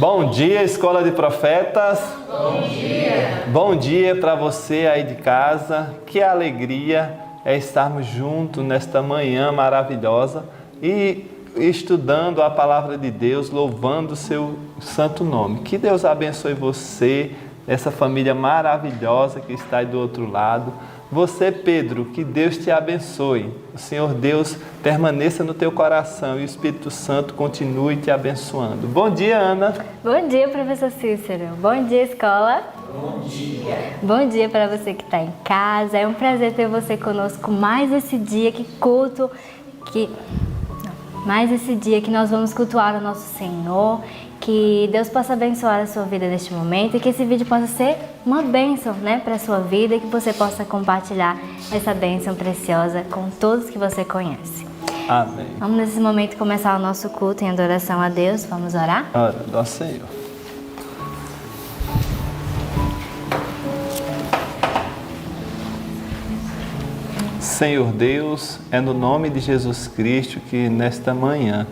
Bom dia, Escola de Profetas. Bom dia. Bom dia para você aí de casa. Que alegria é estarmos juntos nesta manhã maravilhosa e estudando a palavra de Deus, louvando o seu santo nome. Que Deus abençoe você, essa família maravilhosa que está aí do outro lado. Você, Pedro, que Deus te abençoe. O Senhor Deus permaneça no teu coração e o Espírito Santo continue te abençoando. Bom dia, Ana. Bom dia, professor Cícero. Bom dia, escola. Bom dia. Bom dia para você que está em casa. É um prazer ter você conosco mais esse dia mais esse dia que nós vamos cultuar o nosso Senhor. Que Deus possa abençoar a sua vida neste momento e que esse vídeo possa ser uma bênção, para a sua vida e que você possa compartilhar essa bênção preciosa com todos que você conhece. Amém. Vamos nesse momento começar o nosso culto em adoração a Deus. Vamos orar? Ora, nosso Senhor. Senhor Deus, é no nome de Jesus Cristo que nesta manhã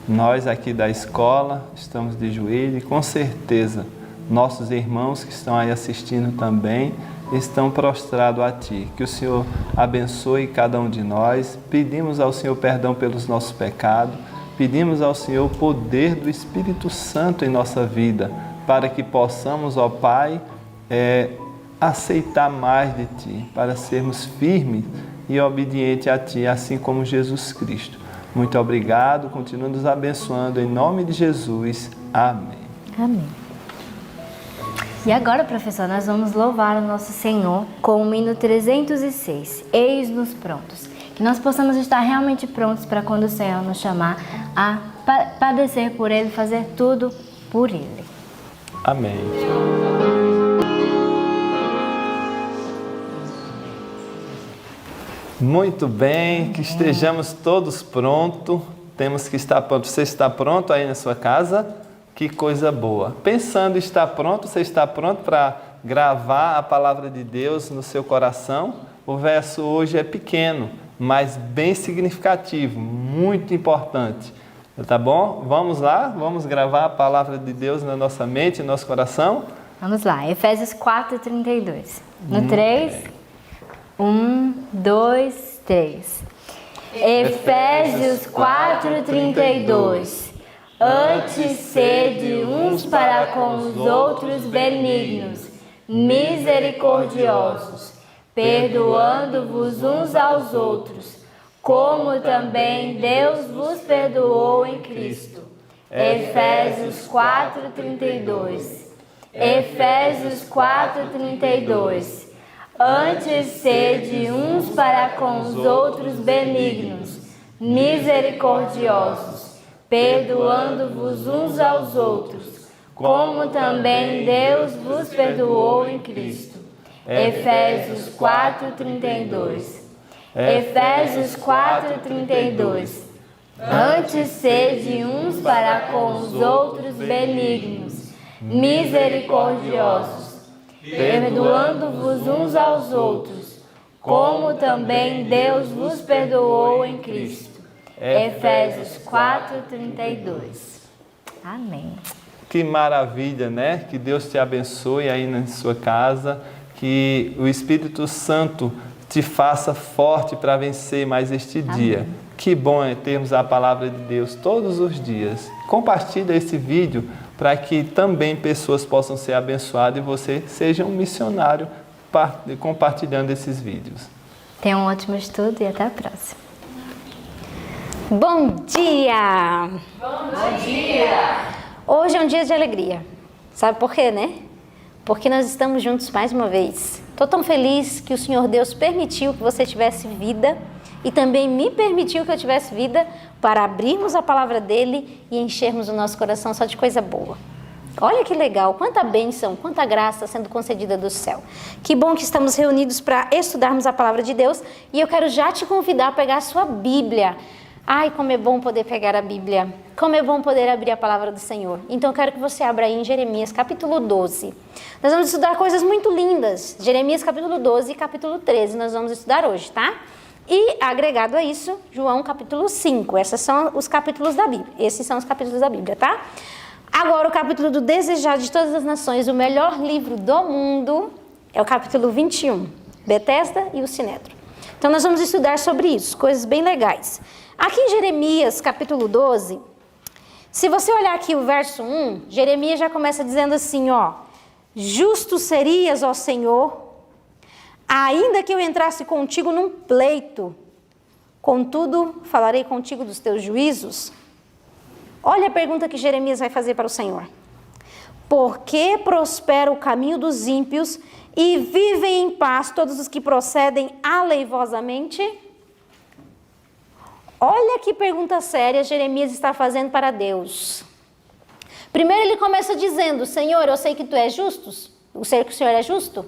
nós aqui da escola estamos de joelho e com certeza nossos irmãos que estão aí assistindo também estão prostrados a Ti. Que o Senhor abençoe cada um de nós. Pedimos ao Senhor perdão pelos nossos pecados. Pedimos ao Senhor o poder do Espírito Santo em nossa vida para que possamos, ó Pai, aceitar mais de Ti, para sermos firmes e obedientes a Ti, assim como Jesus Cristo. Muito obrigado, continua nos abençoando em nome de Jesus. Amém. Amém. E agora, professor, nós vamos louvar o nosso Senhor com o hino 306, Eis-nos prontos. Que nós possamos estar realmente prontos para quando o Senhor nos chamar a padecer por Ele, fazer tudo por Ele. Amém. Muito bem, que estejamos todos prontos. Temos que estar pronto. Você está pronto aí na sua casa? Que coisa boa. Pensando em estar pronto, você está pronto para gravar a palavra de Deus no seu coração? O verso hoje é pequeno, mas bem significativo, muito importante. Tá bom? Vamos lá? Vamos gravar a palavra de Deus na nossa mente, no nosso coração? Vamos lá, Efésios 4:32. No 3... 1, 2, 3. Efésios 4:32. Antes sede uns para com os outros benignos, misericordiosos, perdoando-vos uns aos outros, como também Deus vos perdoou em Cristo. Efésios 4:32. Efésios 4:32. Antes sede uns para com os outros benignos, misericordiosos, perdoando-vos uns aos outros, como também Deus vos perdoou em Cristo. Efésios 4:32. Efésios 4:32. Antes sede uns para com os outros benignos, misericordiosos, perdoando-vos uns aos outros, como também Deus vos perdoou em Cristo. Efésios 4:32. Amém. Que maravilha, né? Que Deus te abençoe aí na sua casa, que o Espírito Santo te faça forte para vencer mais este dia. Amém. Que bom é termos a palavra de Deus todos os dias. Compartilhe esse vídeo para que também pessoas possam ser abençoadas e você seja um missionário compartilhando esses vídeos. Tenha um ótimo estudo e até a próxima. Bom dia! Bom dia. Hoje é um dia de alegria. Sabe por quê, né? Porque nós estamos juntos mais uma vez. Estou tão feliz que o Senhor Deus permitiu que você tivesse vida e também me permitiu que eu tivesse vida para abrirmos a palavra dele e enchermos o nosso coração só de coisa boa. Olha que legal, quanta bênção, quanta graça sendo concedida do céu. Que bom que estamos reunidos para estudarmos a palavra de Deus e eu quero já te convidar a pegar a sua Bíblia. Ai, como é bom poder pegar a Bíblia, como é bom poder abrir a palavra do Senhor. Então eu quero que você abra aí em Jeremias capítulo 12. Nós vamos estudar coisas muito lindas. Jeremias capítulo 12 e capítulo 13 nós vamos estudar hoje, tá? E agregado a isso, João capítulo 5. Esses são os capítulos da Bíblia, tá? Agora, o capítulo do Desejado de Todas as Nações, o melhor livro do mundo, é o capítulo 21, Betesda e o Sinédrio. Então, nós vamos estudar sobre isso, coisas bem legais. Aqui em Jeremias, capítulo 12, se você olhar aqui o verso 1, Jeremias já começa dizendo assim, ó: justo serias, ó Senhor, ainda que eu entrasse contigo num pleito, contudo, falarei contigo dos teus juízos. Olha a pergunta que Jeremias vai fazer para o Senhor. Por que prospera o caminho dos ímpios e vivem em paz todos os que procedem aleivosamente? Olha que pergunta séria Jeremias está fazendo para Deus. Primeiro ele começa dizendo: Senhor, eu sei que tu és justo, eu sei que o Senhor é justo,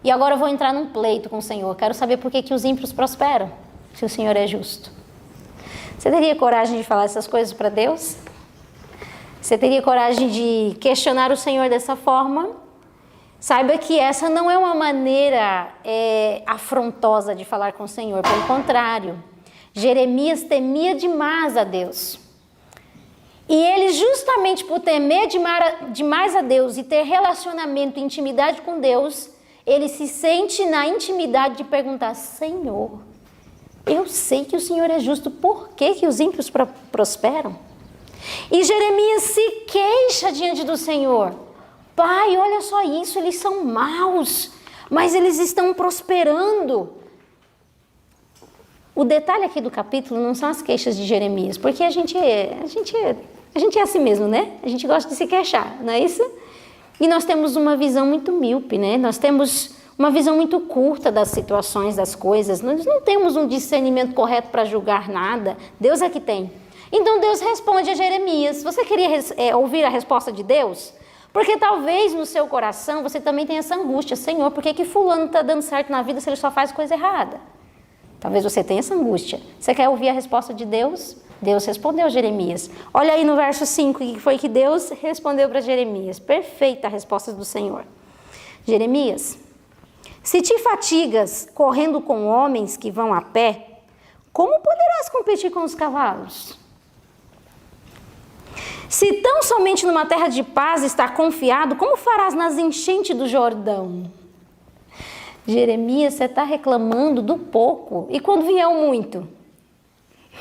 e agora eu vou entrar num pleito com o Senhor. Quero saber por que os ímpios prosperam, se o Senhor é justo. Você teria coragem de falar essas coisas para Deus? Você teria coragem de questionar o Senhor dessa forma? Saiba que essa não é uma maneira afrontosa de falar com o Senhor. Pelo contrário, Jeremias temia demais a Deus. E ele, justamente por temer demais a Deus e ter relacionamento e intimidade com Deus, ele se sente na intimidade de perguntar: Senhor, eu sei que o Senhor é justo, por que os ímpios prosperam? E Jeremias se queixa diante do Senhor: Pai, olha só isso, eles são maus, mas eles estão prosperando. O detalhe aqui do capítulo não são as queixas de Jeremias, porque a gente é assim mesmo, né? A gente gosta de se queixar, não é isso? E nós temos uma visão muito míope, né? Nós temos uma visão muito curta das situações, das coisas. Nós não temos um discernimento correto para julgar nada. Deus é que tem. Então Deus responde a Jeremias. Você queria ouvir a resposta de Deus? Porque talvez no seu coração você também tenha essa angústia: Senhor, por que fulano está dando certo na vida se ele só faz coisa errada? Talvez você tenha essa angústia. Você quer ouvir a resposta de Deus? Deus respondeu a Jeremias. Olha aí no verso 5, que foi que Deus respondeu para Jeremias. Perfeita a resposta do Senhor. Jeremias: se te fatigas correndo com homens que vão a pé, como poderás competir com os cavalos? Se tão somente numa terra de paz está confiado, como farás nas enchentes do Jordão? Jeremias, você está reclamando do pouco, e quando vier o muito?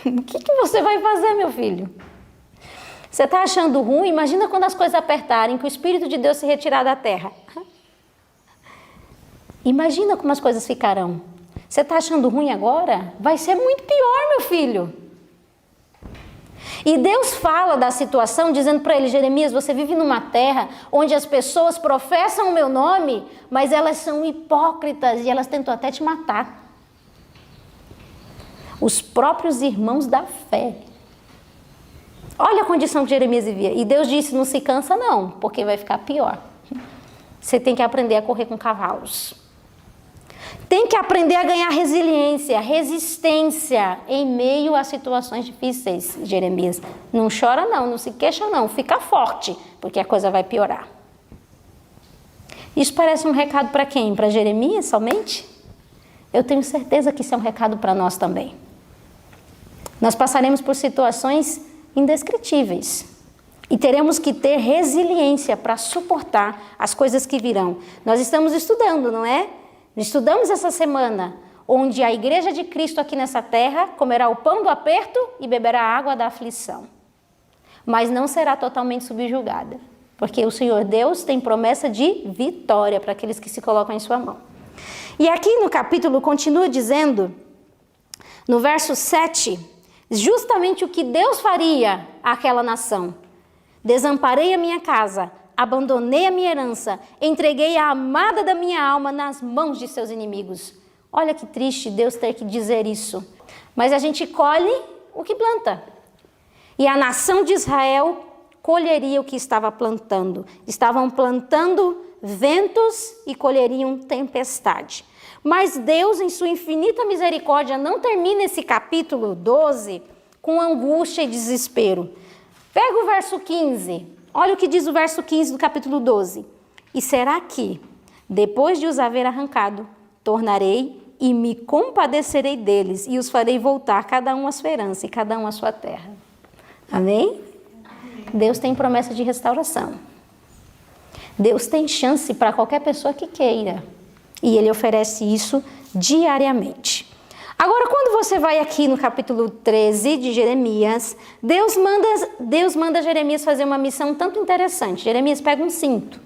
O que você vai fazer, meu filho? Você está achando ruim? Imagina quando as coisas apertarem, que o Espírito de Deus se retirar da terra. Imagina como as coisas ficarão. Você está achando ruim agora? Vai ser muito pior, meu filho. E Deus fala da situação dizendo para ele: Jeremias, você vive numa terra onde as pessoas professam o meu nome, mas elas são hipócritas e elas tentam até te matar. Os próprios irmãos da fé. Olha a condição que Jeremias vivia. E Deus disse: não se cansa não, porque vai ficar pior. Você tem que aprender a correr com cavalos. Tem que aprender a ganhar resiliência, resistência em meio a situações difíceis, Jeremias. Não chora não, não se queixa não, fica forte, porque a coisa vai piorar. Isso parece um recado para quem? Para Jeremias somente? Eu tenho certeza que isso é um recado para nós também. Nós passaremos por situações indescritíveis e teremos que ter resiliência para suportar as coisas que virão. Nós estamos estudando, não é? Estudamos essa semana, onde a igreja de Cristo aqui nessa terra comerá o pão do aperto e beberá a água da aflição. Mas não será totalmente subjugada, porque o Senhor Deus tem promessa de vitória para aqueles que se colocam em sua mão. E aqui no capítulo continua dizendo, no verso 7, justamente o que Deus faria àquela nação. Desamparei a minha casa, abandonei a minha herança, entreguei a amada da minha alma nas mãos de seus inimigos. Olha que triste Deus ter que dizer isso. Mas a gente colhe o que planta. E a nação de Israel colheria o que estava plantando. Estavam plantando ventos e colheriam tempestade. Mas Deus, em sua infinita misericórdia, não termina esse capítulo 12 com angústia e desespero. Pega o verso 15. Olha o que diz o verso 15 do capítulo 12. E será que, depois de os haver arrancado, tornarei e me compadecerei deles e os farei voltar, cada um à sua herança e cada um à sua terra. Amém? Deus tem promessa de restauração. Deus tem chance para qualquer pessoa que queira. E Ele oferece isso diariamente. Agora, quando você vai aqui no capítulo 13 de Jeremias, Deus manda Jeremias fazer uma missão tanto interessante. Jeremias pega um cinto.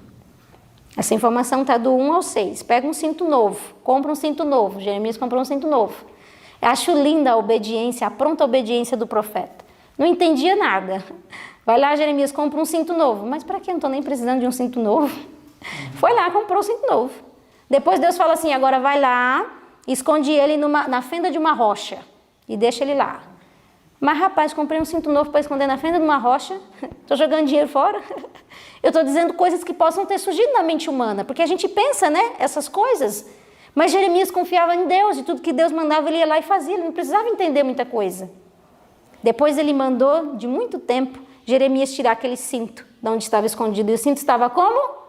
Essa informação está do 1 ao 6. Pega um cinto novo, compra um cinto novo. Jeremias comprou um cinto novo. Eu acho linda a obediência, a pronta obediência do profeta. Não entendia nada. Vai lá, Jeremias, compra um cinto novo. Mas para que? Eu não estou nem precisando de um cinto novo. Foi lá, comprou um cinto novo. Depois Deus fala assim, agora vai lá, esconde ele na fenda de uma rocha e deixa ele lá. Mas rapaz, comprei um cinto novo para esconder na fenda de uma rocha, estou jogando dinheiro fora. Eu estou dizendo coisas que possam ter surgido na mente humana, porque a gente pensa, né, essas coisas. Mas Jeremias confiava em Deus e tudo que Deus mandava ele ia lá e fazia, ele não precisava entender muita coisa. Depois ele mandou, de muito tempo, Jeremias tirar aquele cinto de onde estava escondido. E o cinto estava como?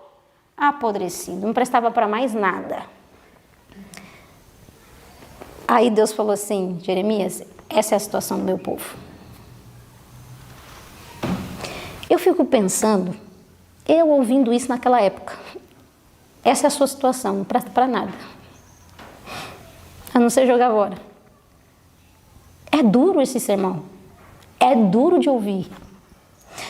Apodrecido, não prestava para mais nada. Aí Deus falou assim, Jeremias, essa é a situação do meu povo. Eu fico pensando, eu ouvindo isso naquela época, essa é a sua situação, não presta para nada. A não ser jogar fora. É duro esse sermão. É duro de ouvir.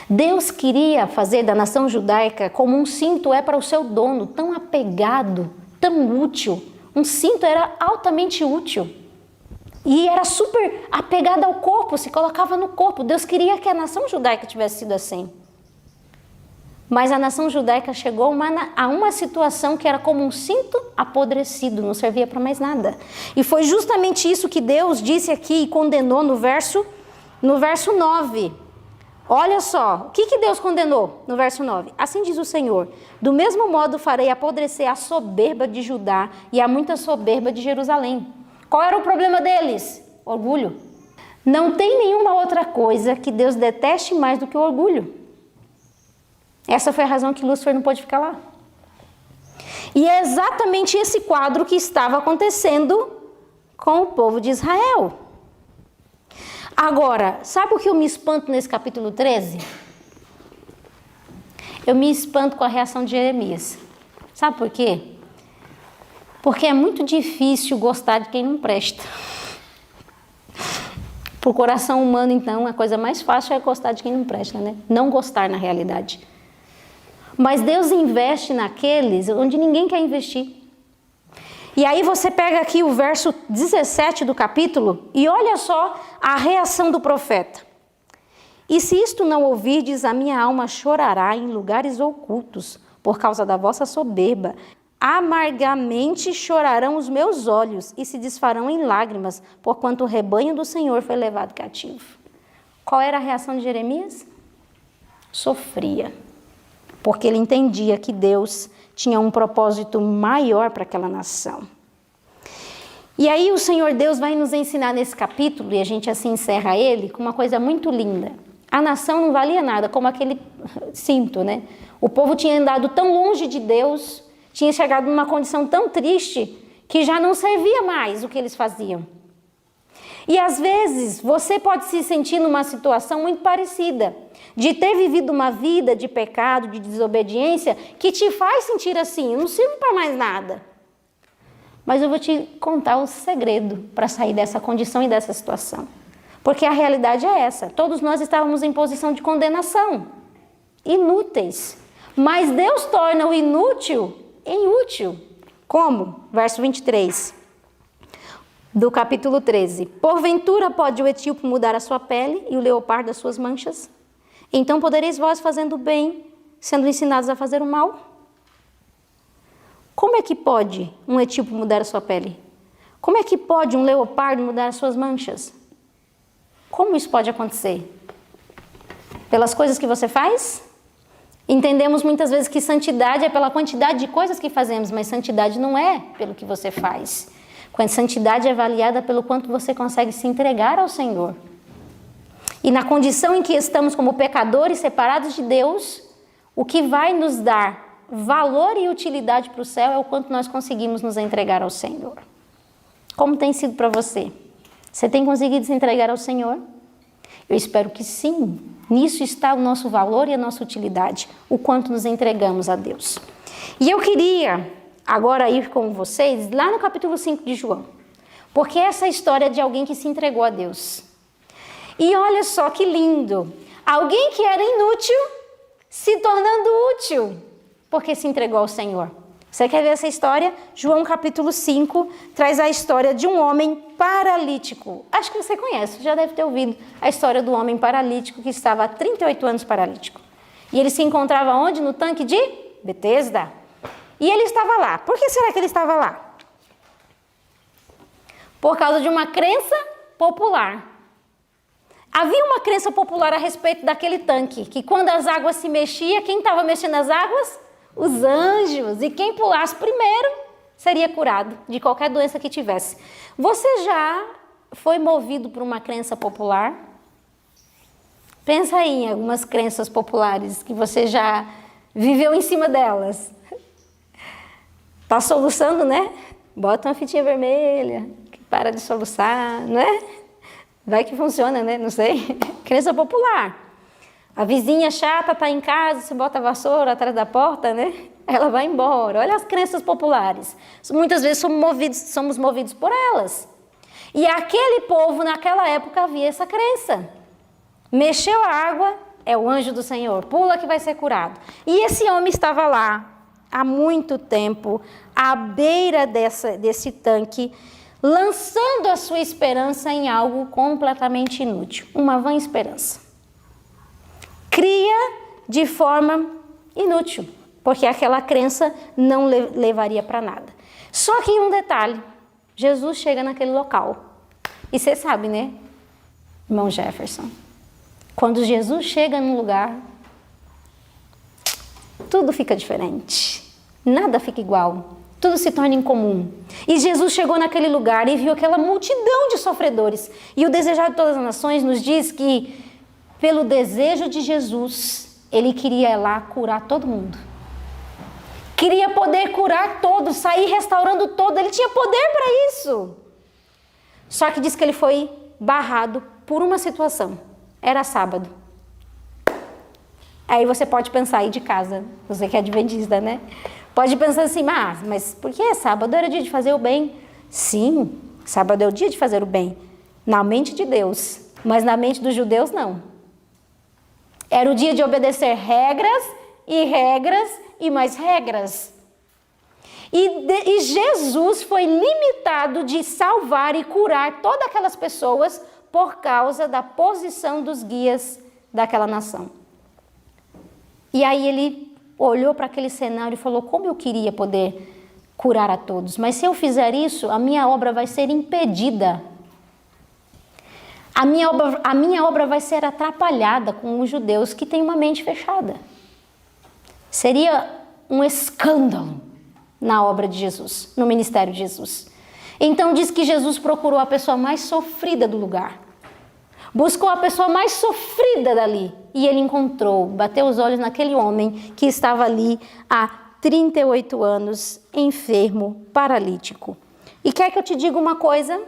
Deus queria fazer da nação judaica como um cinto é para o seu dono, tão apegado, tão útil. Um cinto era altamente útil. E era super apegado ao corpo, se colocava no corpo. Deus queria que a nação judaica tivesse sido assim. Mas a nação judaica chegou a uma situação que era como um cinto apodrecido, não servia para mais nada. E foi justamente isso que Deus disse aqui e condenou no verso 9. Olha só, o que Deus condenou no verso 9? Assim diz o Senhor, do mesmo modo farei apodrecer a soberba de Judá e a muita soberba de Jerusalém. Qual era o problema deles? Orgulho. Não tem nenhuma outra coisa que Deus deteste mais do que o orgulho. Essa foi a razão que Lúcifer não pôde ficar lá. E é exatamente esse quadro que estava acontecendo com o povo de Israel. Agora, sabe o que eu me espanto nesse capítulo 13? Eu me espanto com a reação de Jeremias. Sabe por quê? Porque é muito difícil gostar de quem não presta. Para o coração humano, então, a coisa mais fácil é gostar de quem não presta, né? Não gostar na realidade. Mas Deus investe naqueles onde ninguém quer investir. E aí você pega aqui o verso 17 do capítulo e olha só a reação do profeta. E se isto não ouvirdes, a minha alma chorará em lugares ocultos, por causa da vossa soberba. Amargamente chorarão os meus olhos e se desfarão em lágrimas, porquanto o rebanho do Senhor foi levado cativo. Qual era a reação de Jeremias? Sofria, porque ele entendia que Deus tinha um propósito maior para aquela nação. E aí o Senhor Deus vai nos ensinar nesse capítulo, e a gente assim encerra ele, com uma coisa muito linda. A nação não valia nada, como aquele cinto, né? O povo tinha andado tão longe de Deus, tinha chegado numa condição tão triste, que já não servia mais o que eles faziam. E às vezes você pode se sentir numa situação muito parecida, de ter vivido uma vida de pecado, de desobediência, que te faz sentir assim, não sirvo para mais nada. Mas eu vou te contar o segredo para sair dessa condição e dessa situação. Porque a realidade é essa, todos nós estávamos em posição de condenação, inúteis. Mas Deus torna o inútil em útil. Como? Verso 23. Do capítulo 13. Porventura pode o etíope mudar a sua pele e o leopardo as suas manchas? Então podereis vós, fazendo o bem, sendo ensinados a fazer o mal? Como é que pode um etíope mudar a sua pele? Como é que pode um leopardo mudar as suas manchas? Como isso pode acontecer? Pelas coisas que você faz? Entendemos muitas vezes que santidade é pela quantidade de coisas que fazemos, mas santidade não é pelo que você faz. Quando santidade é avaliada pelo quanto você consegue se entregar ao Senhor. E na condição em que estamos como pecadores separados de Deus, o que vai nos dar valor e utilidade para o céu é o quanto nós conseguimos nos entregar ao Senhor. Como tem sido para você? Você tem conseguido se entregar ao Senhor? Eu espero que sim. Nisso está o nosso valor e a nossa utilidade, o quanto nos entregamos a Deus. E eu queria agora ir com vocês lá no capítulo 5 de João, porque essa é a história de alguém que se entregou a Deus. E olha só que lindo, alguém que era inútil se tornando útil, porque se entregou ao Senhor. Você quer ver essa história? João capítulo 5 traz a história de um homem paralítico. Acho que você conhece, já deve ter ouvido a história do homem paralítico que estava há 38 anos paralítico. E ele se encontrava onde? No tanque de Betesda. E ele estava lá. Por que será que ele estava lá? Por causa de uma crença popular. Havia uma crença popular a respeito daquele tanque, que quando as águas se mexiam, quem estava mexendo as águas? Os anjos. E quem pulasse primeiro seria curado de qualquer doença que tivesse. Você já foi movido por uma crença popular? Pensa aí em algumas crenças populares que você já viveu em cima delas. Tá soluçando, né? Bota uma fitinha vermelha, que para de soluçar, não é? Vai que funciona, né? Não sei. Crença popular. A vizinha chata tá em casa, você bota a vassoura atrás da porta, né? Ela vai embora. Olha as crenças populares. Muitas vezes somos movidos por elas. E aquele povo, naquela época, havia essa crença. Mexeu a água, é o anjo do Senhor. Pula que vai ser curado. E esse homem estava lá há muito tempo, à beira desse tanque, lançando a sua esperança em algo completamente inútil. Uma vã esperança. Cria de forma inútil, porque aquela crença não levaria para nada. Só que um detalhe, Jesus chega naquele local. E você sabe, né, irmão Jefferson? Quando Jesus chega num lugar, tudo fica diferente. Nada fica igual. Tudo se torna incomum. E Jesus chegou naquele lugar e viu aquela multidão de sofredores. E o desejado de todas as nações nos diz que, pelo desejo de Jesus, ele queria lá curar todo mundo. Queria poder curar todos, sair restaurando todo. Ele tinha poder para isso. Só que diz que ele foi barrado por uma situação. Era sábado. Aí você pode pensar aí de casa, você que é adventista, né? Pode pensar assim, mas por que sábado era dia de fazer o bem? Sim, sábado é o dia de fazer o bem. Na mente de Deus, mas na mente dos judeus não. Era o dia de obedecer regras e mais regras. E Jesus foi limitado de salvar e curar todas aquelas pessoas por causa da posição dos guias daquela nação. E aí ele olhou para aquele cenário e falou, como eu queria poder curar a todos, mas se eu fizer isso, a minha obra vai ser impedida. A minha obra vai ser atrapalhada com os judeus que têm uma mente fechada. Seria um escândalo na obra de Jesus, no ministério de Jesus. Então diz que Jesus procurou a pessoa mais sofrida do lugar. Buscou a pessoa mais sofrida dali. E ele encontrou, bateu os olhos naquele homem que estava ali há 38 anos, enfermo, paralítico. E quer que eu te diga uma coisa?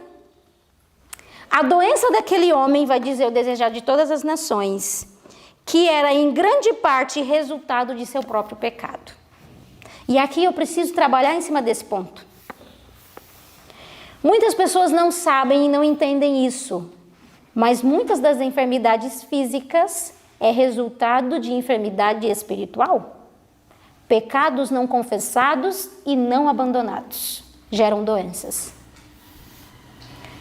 A doença daquele homem, vai dizer o desejado de todas as nações, que era em grande parte resultado de seu próprio pecado. E aqui eu preciso trabalhar em cima desse ponto. Muitas pessoas não sabem e não entendem isso, mas muitas das enfermidades físicas é resultado de enfermidade espiritual. Pecados não confessados e não abandonados geram doenças.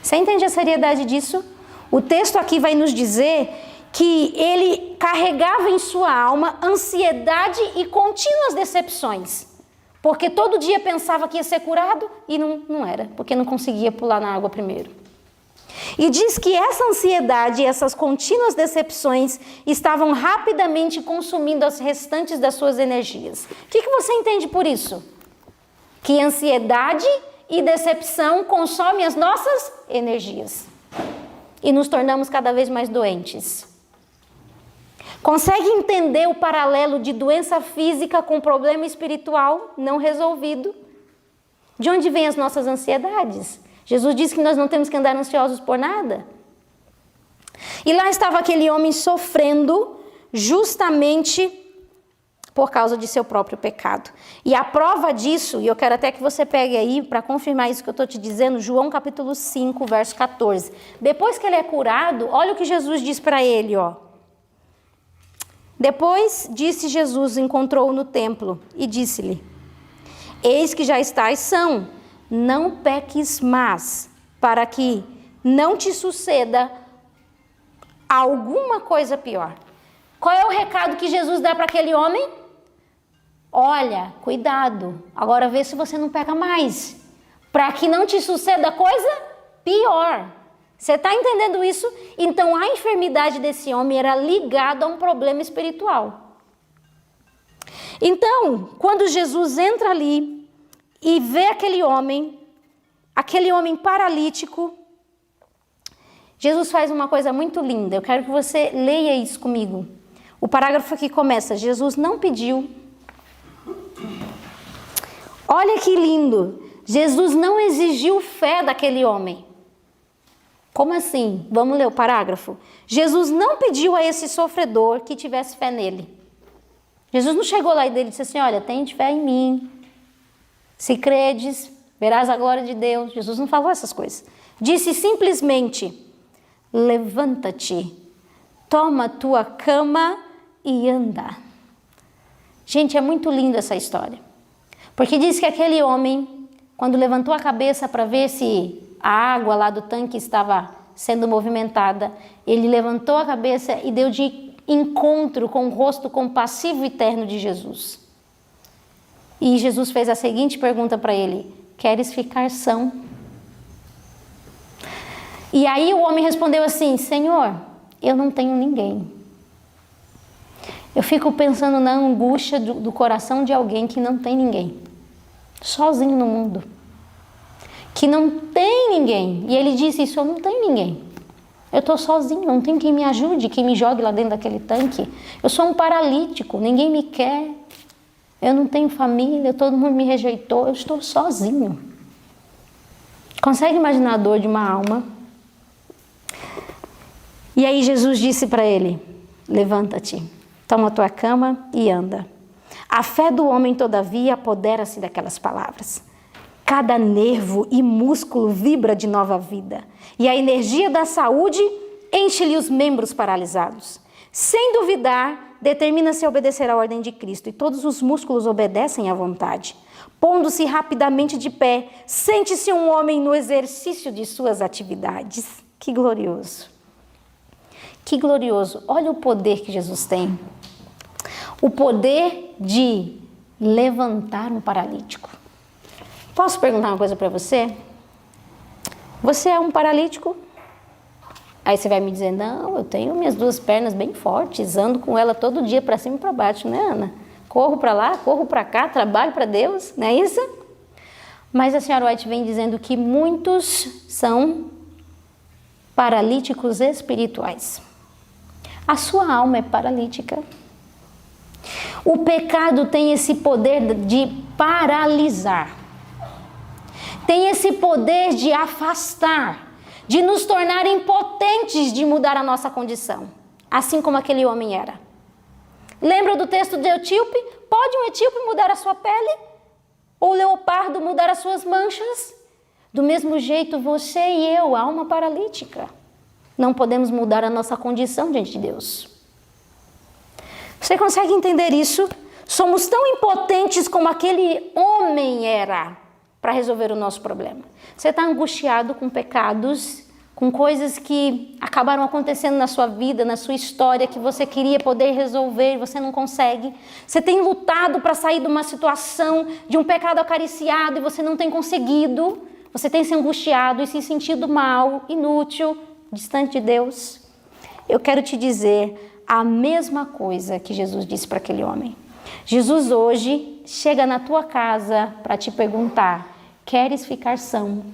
Você entende a seriedade disso? O texto aqui vai nos dizer que ele carregava em sua alma ansiedade e contínuas decepções. Porque todo dia pensava que ia ser curado e não era, porque não conseguia pular na água primeiro. E diz que essa ansiedade e essas contínuas decepções estavam rapidamente consumindo as restantes das suas energias. O que você entende por isso? Que ansiedade e decepção consomem as nossas energias. E nos tornamos cada vez mais doentes. Consegue entender o paralelo de doença física com problema espiritual não resolvido? De onde vêm as nossas ansiedades? Jesus disse que nós não temos que andar ansiosos por nada. E lá estava aquele homem sofrendo justamente por causa de seu próprio pecado. E a prova disso, e eu quero até que você pegue aí para confirmar isso que eu estou te dizendo, João capítulo 5, verso 14. Depois que ele é curado, olha o que Jesus diz para ele, ó. Depois disse Jesus, encontrou-o no templo e disse-lhe: eis que já estás são, não peques mais, para que não te suceda alguma coisa pior. Qual é o recado que Jesus dá para aquele homem? Olha, cuidado, agora vê se você não peca mais, para que não te suceda coisa pior. Você está entendendo isso? Então a enfermidade desse homem era ligada a um problema espiritual. Então, quando Jesus entra ali e vê aquele homem paralítico, Jesus faz uma coisa muito linda. Eu quero que você leia isso comigo. O parágrafo que começa: Jesus não pediu. Olha que lindo. Jesus não exigiu fé daquele homem. Como assim? Vamos ler o parágrafo. Jesus não pediu a esse sofredor que tivesse fé nele. Jesus não chegou lá e dele disse assim: olha, tem fé em mim. Se credes, verás a glória de Deus. Jesus não falou essas coisas. Disse simplesmente: levanta-te, toma tua cama e anda. Gente, é muito linda essa história. Porque diz que aquele homem, quando levantou a cabeça para ver se a água lá do tanque estava sendo movimentada, ele levantou a cabeça e deu de encontro com o rosto compassivo e terno de Jesus. E Jesus fez a seguinte pergunta para ele: queres ficar são? E aí o homem respondeu assim: Senhor, eu não tenho ninguém. Eu fico pensando na angústia do coração de alguém que não tem ninguém, sozinho no mundo, que não tem ninguém. E ele disse isso: eu não tenho ninguém. Eu estou sozinho, não tem quem me ajude, quem me jogue lá dentro daquele tanque. Eu sou um paralítico, ninguém me quer. Eu não tenho família, todo mundo me rejeitou, eu estou sozinho. Consegue imaginar a dor de uma alma? E aí Jesus disse para ele: levanta-te, toma a tua cama e anda. A fé do homem, todavia, apodera-se daquelas palavras. Cada nervo e músculo vibra de nova vida, e a energia da saúde enche-lhe os membros paralisados. Sem duvidar, determina-se a obedecer à ordem de Cristo, e todos os músculos obedecem à vontade. Pondo-se rapidamente de pé, sente-se um homem no exercício de suas atividades. Que glorioso! Que glorioso! Olha o poder que Jesus tem. O poder de levantar um paralítico. Posso perguntar uma coisa para você? Você é um paralítico? Aí você vai me dizer: não, eu tenho minhas duas pernas bem fortes, ando com ela todo dia para cima e para baixo, né, Ana? Corro para lá, corro para cá, trabalho para Deus, não é isso? Mas a senhora White vem dizendo que muitos são paralíticos espirituais. A sua alma é paralítica. O pecado tem esse poder de paralisar. Tem esse poder de afastar, de nos tornar impotentes de mudar a nossa condição, assim como aquele homem era. Lembra do texto do etíope? Pode um etíope mudar a sua pele? Ou o leopardo mudar as suas manchas? Do mesmo jeito, você e eu, alma paralítica, não podemos mudar a nossa condição diante de Deus. Você consegue entender isso? Somos tão impotentes como aquele homem era para resolver o nosso problema. Você está angustiado com pecados, com coisas que acabaram acontecendo na sua vida, na sua história, que você queria poder resolver e você não consegue. Você tem lutado para sair de uma situação, de um pecado acariciado, e você não tem conseguido. Você tem se angustiado e se sentido mal, inútil, distante de Deus. Eu quero te dizer a mesma coisa que Jesus disse para aquele homem. Jesus hoje chega na tua casa para te perguntar: queres ficar são?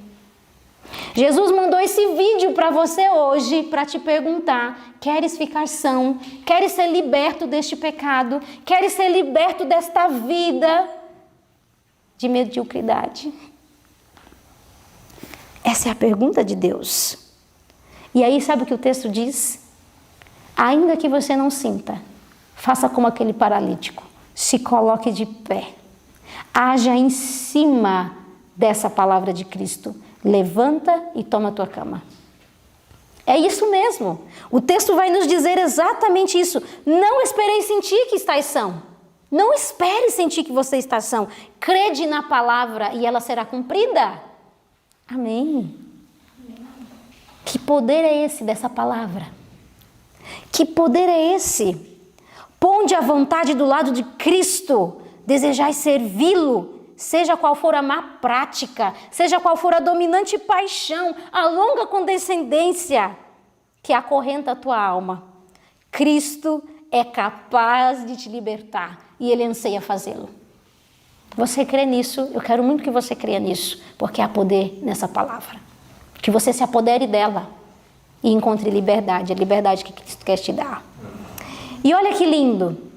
Jesus mandou esse vídeo para você hoje para te perguntar: queres ficar são? Queres ser liberto deste pecado? Queres ser liberto desta vida de mediocridade? Essa é a pergunta de Deus. E aí sabe o que o texto diz? Ainda que você não sinta, faça como aquele paralítico. Se coloque de pé. Haja em cima dessa palavra de Cristo. Levanta e toma a tua cama. É isso mesmo. O texto vai nos dizer exatamente isso. Não esperei sentir que estáis são. Não espere sentir que você está são. Crede na palavra e ela será cumprida. Amém. Que poder é esse dessa palavra? Que poder é esse? Ponde a vontade do lado de Cristo. Desejai servi-lo. Seja qual for a má prática, seja qual for a dominante paixão, a longa condescendência que acorrenta a tua alma, Cristo é capaz de te libertar e Ele anseia fazê-lo. Você crê nisso? Eu quero muito que você creia nisso, porque há poder nessa palavra. Que você se apodere dela e encontre liberdade, a liberdade que Cristo quer te dar. E olha que lindo!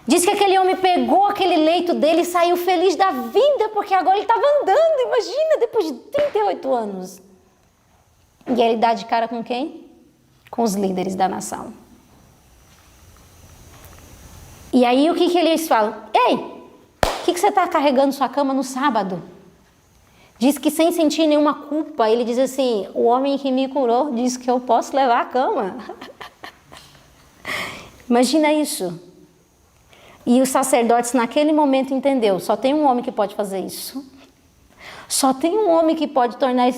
Diz que aquele homem pegou aquele leito dele e saiu feliz da vida, porque agora ele estava andando, imagina, depois de 38 anos. E ele dá de cara com quem? Com os líderes da nação. E aí o que eles falam? Ei, o que você está carregando sua cama no sábado? Diz que sem sentir nenhuma culpa, ele diz assim, o homem que me curou diz que eu posso levar a cama. Imagina isso. E os sacerdotes naquele momento entendeu, só tem um homem que pode fazer isso. Só tem um homem que pode tornar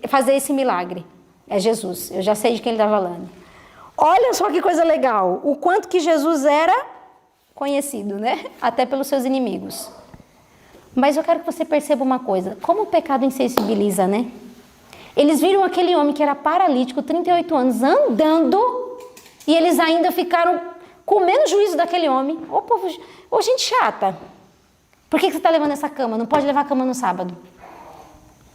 fazer esse milagre. É Jesus. Eu já sei de quem ele está falando. Olha só que coisa legal. O quanto que Jesus era conhecido, né? Até pelos seus inimigos. Mas eu quero que você perceba uma coisa. Como o pecado insensibiliza, né? Eles viram aquele homem que era paralítico, 38 anos, andando, e eles ainda ficaram com menos juízo daquele homem. Ô povo, ô gente chata. Por que você está levando essa cama? Não pode levar a cama no sábado.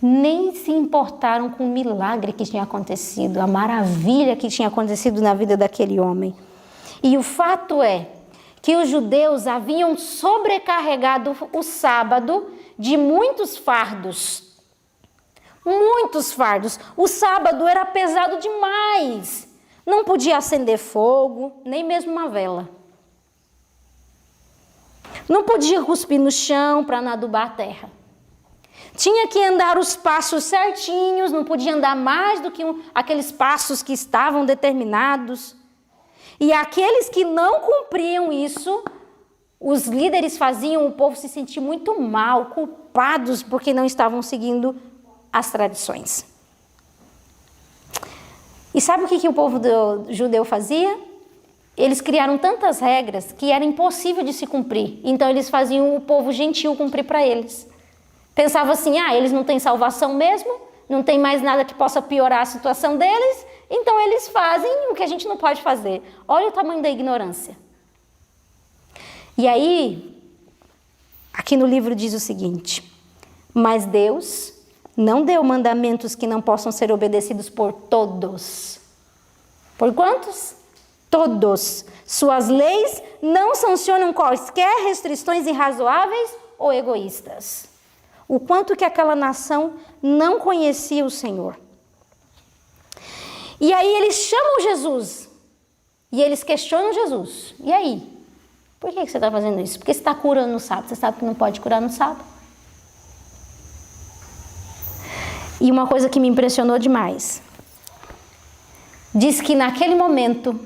Nem se importaram com o milagre que tinha acontecido, a maravilha que tinha acontecido na vida daquele homem. E o fato é que os judeus haviam sobrecarregado o sábado de muitos fardos. Muitos fardos. O sábado era pesado demais. Não podia acender fogo, nem mesmo uma vela. Não podia cuspir no chão para não adubar a terra. Tinha que andar os passos certinhos, não podia andar mais do que aqueles passos que estavam determinados. E aqueles que não cumpriam isso, os líderes faziam o povo se sentir muito mal, culpados porque não estavam seguindo as tradições. E sabe o que o povo judeu fazia? Eles criaram tantas regras que era impossível de se cumprir. Então eles faziam o povo gentil cumprir para eles. Pensavam assim, eles não têm salvação mesmo, não tem mais nada que possa piorar a situação deles, então eles fazem o que a gente não pode fazer. Olha o tamanho da ignorância. E aí, aqui no livro diz o seguinte, mas Deus não deu mandamentos que não possam ser obedecidos por todos. Por quantos? Todos. Suas leis não sancionam quaisquer restrições irrazoáveis ou egoístas. O quanto que aquela nação não conhecia o Senhor. E aí eles chamam Jesus. E eles questionam Jesus. E aí? Por que você está fazendo isso? Porque você está curando no sábado. Você sabe que não pode curar no sábado. E uma coisa que me impressionou demais. Diz que naquele momento,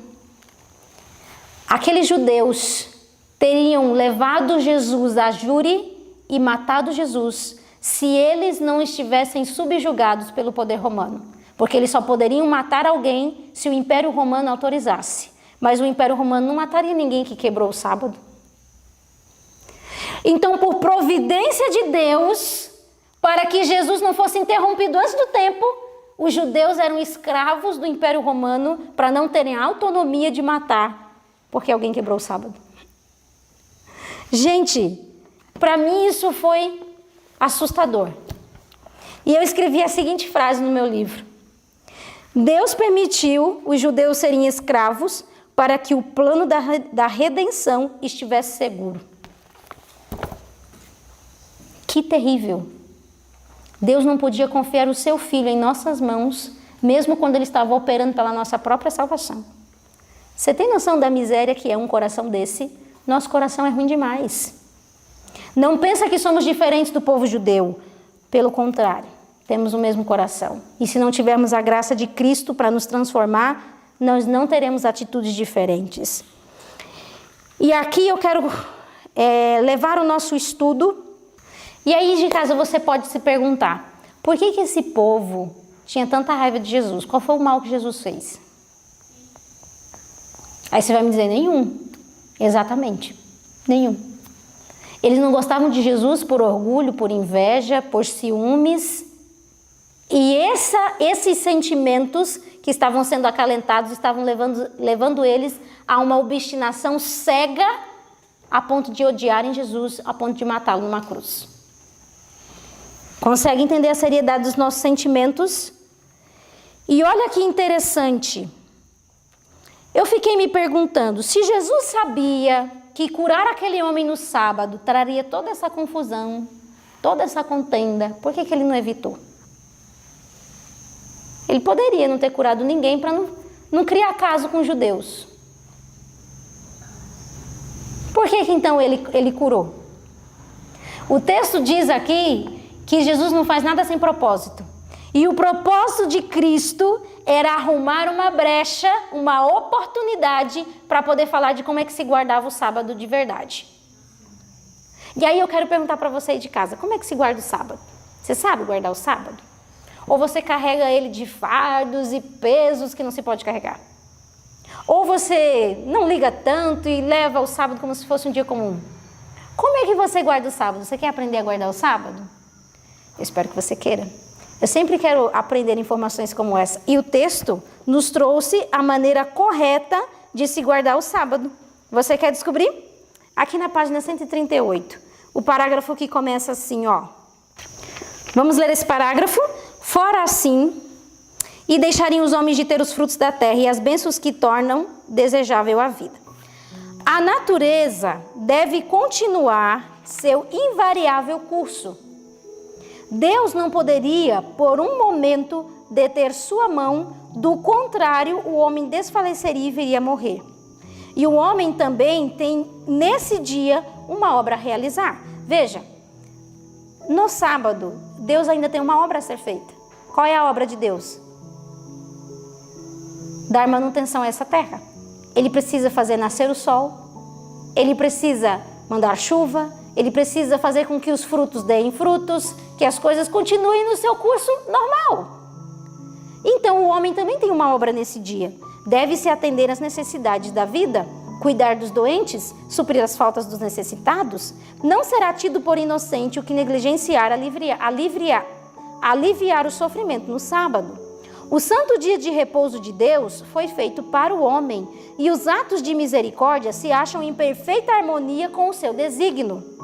aqueles judeus teriam levado Jesus a júri e matado Jesus se eles não estivessem subjugados pelo poder romano. Porque eles só poderiam matar alguém se o Império Romano autorizasse. Mas o Império Romano não mataria ninguém que quebrou o sábado. Então, por providência de Deus, para que Jesus não fosse interrompido antes do tempo, os judeus eram escravos do Império Romano para não terem a autonomia de matar, porque alguém quebrou o sábado. Gente, para mim isso foi assustador. E eu escrevi a seguinte frase no meu livro. Deus permitiu os judeus serem escravos para que o plano da redenção estivesse seguro. Que terrível! Deus não podia confiar o seu Filho em nossas mãos, mesmo quando Ele estava operando pela nossa própria salvação. Você tem noção da miséria que é um coração desse? Nosso coração é ruim demais. Não pensa que somos diferentes do povo judeu. Pelo contrário, temos o mesmo coração. E se não tivermos a graça de Cristo para nos transformar, nós não teremos atitudes diferentes. E aqui eu quero levar o nosso estudo. E aí de casa você pode se perguntar, por que esse povo tinha tanta raiva de Jesus? Qual foi o mal que Jesus fez? Aí você vai me dizer, nenhum. Exatamente, nenhum. Eles não gostavam de Jesus por orgulho, por inveja, por ciúmes. E esses sentimentos que estavam sendo acalentados estavam levando eles a uma obstinação cega a ponto de odiarem Jesus, a ponto de matá-lo numa cruz. Consegue entender a seriedade dos nossos sentimentos? E olha que interessante. Eu fiquei me perguntando, se Jesus sabia que curar aquele homem no sábado traria toda essa confusão, toda essa contenda, por que ele não evitou? Ele poderia não ter curado ninguém para não criar caso com os judeus. Por que então ele curou? O texto diz aqui que Jesus não faz nada sem propósito. E o propósito de Cristo era arrumar uma brecha, uma oportunidade para poder falar de como é que se guardava o sábado de verdade. E aí eu quero perguntar para você aí de casa, como é que se guarda o sábado? Você sabe guardar o sábado? Ou você carrega ele de fardos e pesos que não se pode carregar? Ou você não liga tanto e leva o sábado como se fosse um dia comum? Como é que você guarda o sábado? Você quer aprender a guardar o sábado? Eu espero que você queira. Eu sempre quero aprender informações como essa. E o texto nos trouxe a maneira correta de se guardar o sábado. Você quer descobrir? Aqui na página 138, o parágrafo que começa assim, ó. Vamos ler esse parágrafo? Fora assim, e deixariam os homens de ter os frutos da terra e as bênçãos que tornam desejável a vida. A natureza deve continuar seu invariável curso. Deus não poderia, por um momento, deter sua mão, do contrário, o homem desfaleceria e viria a morrer. E o homem também tem, nesse dia, uma obra a realizar. Veja, no sábado, Deus ainda tem uma obra a ser feita. Qual é a obra de Deus? Dar manutenção a essa terra. Ele precisa fazer nascer o sol, ele precisa mandar chuva, ele precisa fazer com que os frutos deem frutos, que as coisas continuem no seu curso normal. Então o homem também tem uma obra nesse dia. Deve-se atender às necessidades da vida, cuidar dos doentes, suprir as faltas dos necessitados. Não será tido por inocente o que negligenciar, aliviar o sofrimento no sábado. O santo dia de repouso de Deus foi feito para o homem, e os atos de misericórdia se acham em perfeita harmonia com o seu desígnio.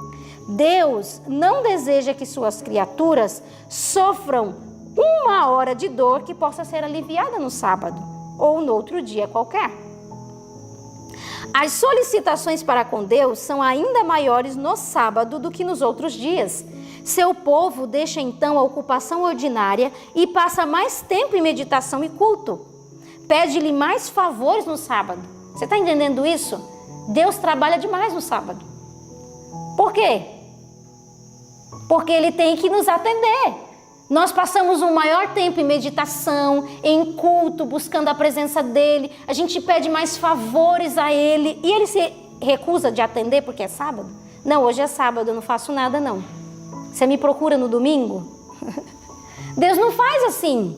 Deus não deseja que suas criaturas sofram uma hora de dor que possa ser aliviada no sábado ou no outro dia qualquer. As solicitações para com Deus são ainda maiores no sábado do que nos outros dias. Seu povo deixa então a ocupação ordinária e passa mais tempo em meditação e culto. Pede-lhe mais favores no sábado. Você está entendendo isso? Deus trabalha demais no sábado. Por quê? Porque Ele tem que nos atender. Nós passamos um maior tempo em meditação, em culto, buscando a presença dEle. A gente pede mais favores a Ele. E Ele se recusa de atender porque é sábado? Não, hoje é sábado, eu não faço nada não. Você me procura no domingo? Deus não faz assim.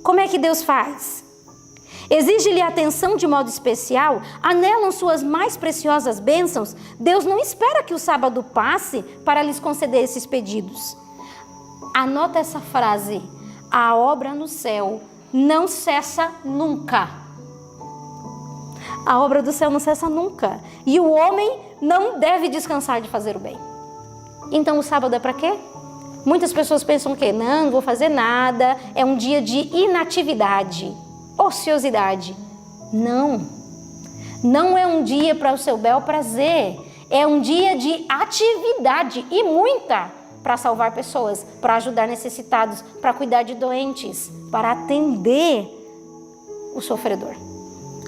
Como é que Deus faz? Exige-lhe atenção de modo especial, anelam suas mais preciosas bênçãos. Deus não espera que o sábado passe para lhes conceder esses pedidos. Anota essa frase: a obra no céu não cessa nunca. A obra do céu não cessa nunca. E o homem não deve descansar de fazer o bem. Então o sábado é para quê? Muitas pessoas pensam que não vou fazer nada, é um dia de inatividade, ociosidade. Não, não é um dia para o seu bel prazer, é um dia de atividade e muita, para salvar pessoas, para ajudar necessitados, para cuidar de doentes, para atender o sofredor.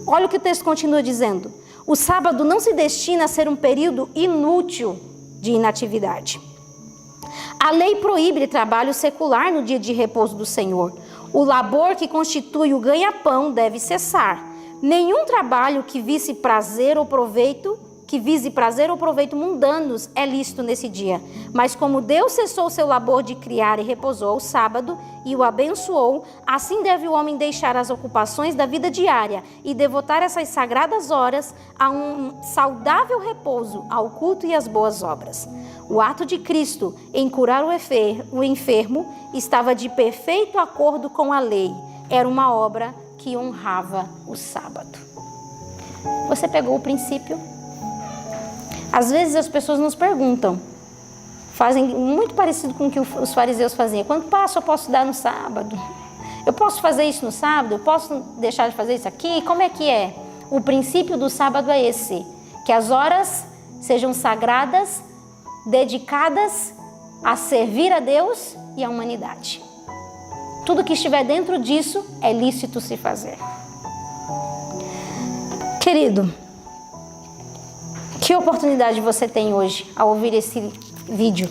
Olha o que o texto continua dizendo. O sábado não se destina a ser um período inútil de inatividade. A lei proíbe trabalho secular no dia de repouso do Senhor. O labor que constitui o ganha-pão deve cessar. Nenhum trabalho que vise prazer ou proveito mundanos é lícito nesse dia. Mas como Deus cessou seu labor de criar e repousou ao sábado e o abençoou, assim deve o homem deixar as ocupações da vida diária e devotar essas sagradas horas a um saudável repouso, ao culto e às boas obras. O ato de Cristo em curar o enfermo estava de perfeito acordo com a lei. Era uma obra que honrava o sábado. Você pegou o princípio? Às vezes as pessoas nos perguntam, fazem muito parecido com o que os fariseus faziam. Quanto passo eu posso dar no sábado? Eu posso fazer isso no sábado? Eu posso deixar de fazer isso aqui? Como é que é? O princípio do sábado é esse, que as horas sejam sagradas, dedicadas a servir a Deus e à humanidade. Tudo que estiver dentro disso é lícito se fazer. Querido, que oportunidade você tem hoje ao ouvir esse vídeo?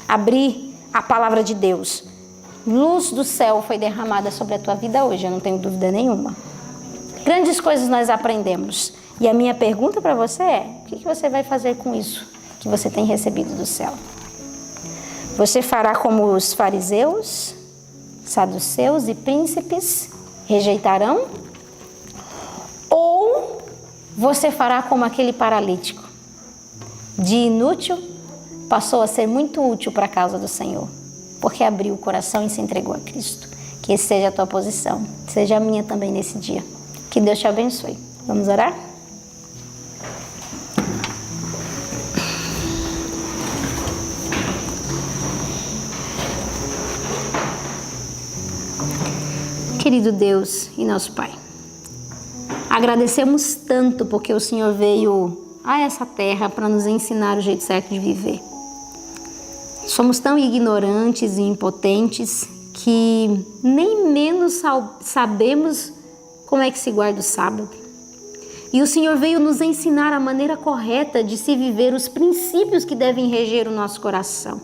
Abrir a palavra de Deus. Luz do céu foi derramada sobre a tua vida hoje, eu não tenho dúvida nenhuma. Grandes coisas nós aprendemos. E a minha pergunta para você é, o que você vai fazer com isso que você tem recebido do céu? Você fará como os fariseus, saduceus e príncipes rejeitarão? Ou você fará como aquele paralítico? De inútil, passou a ser muito útil para a causa do Senhor, porque abriu o coração e se entregou a Cristo. Que esse seja a tua posição, seja a minha também nesse dia. Que Deus te abençoe. Vamos orar? Querido Deus e nosso Pai, agradecemos tanto porque o Senhor veio a essa terra para nos ensinar o jeito certo de viver. Somos tão ignorantes e impotentes que nem menos sabemos como é que se guarda o sábado. E o Senhor veio nos ensinar a maneira correta de se viver, os princípios que devem reger o nosso coração.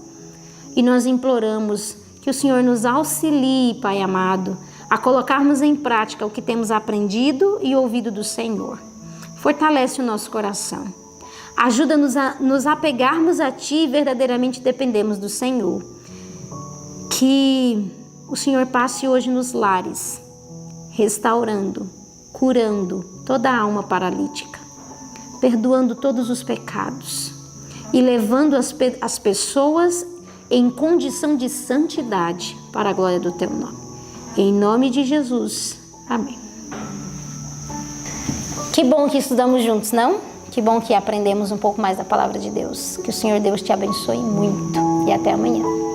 E nós imploramos que o Senhor nos auxilie, Pai amado, a colocarmos em prática o que temos aprendido e ouvido do Senhor. Fortalece o nosso coração. Ajuda-nos a nos apegarmos a Ti e verdadeiramente dependemos do Senhor. Que o Senhor passe hoje nos lares, restaurando, curando toda a alma paralítica, perdoando todos os pecados e levando as pessoas em condição de santidade para a glória do Teu nome. Em nome de Jesus. Amém. Que bom que estudamos juntos, não? Que bom que aprendemos um pouco mais da palavra de Deus. Que o Senhor Deus te abençoe muito e até amanhã.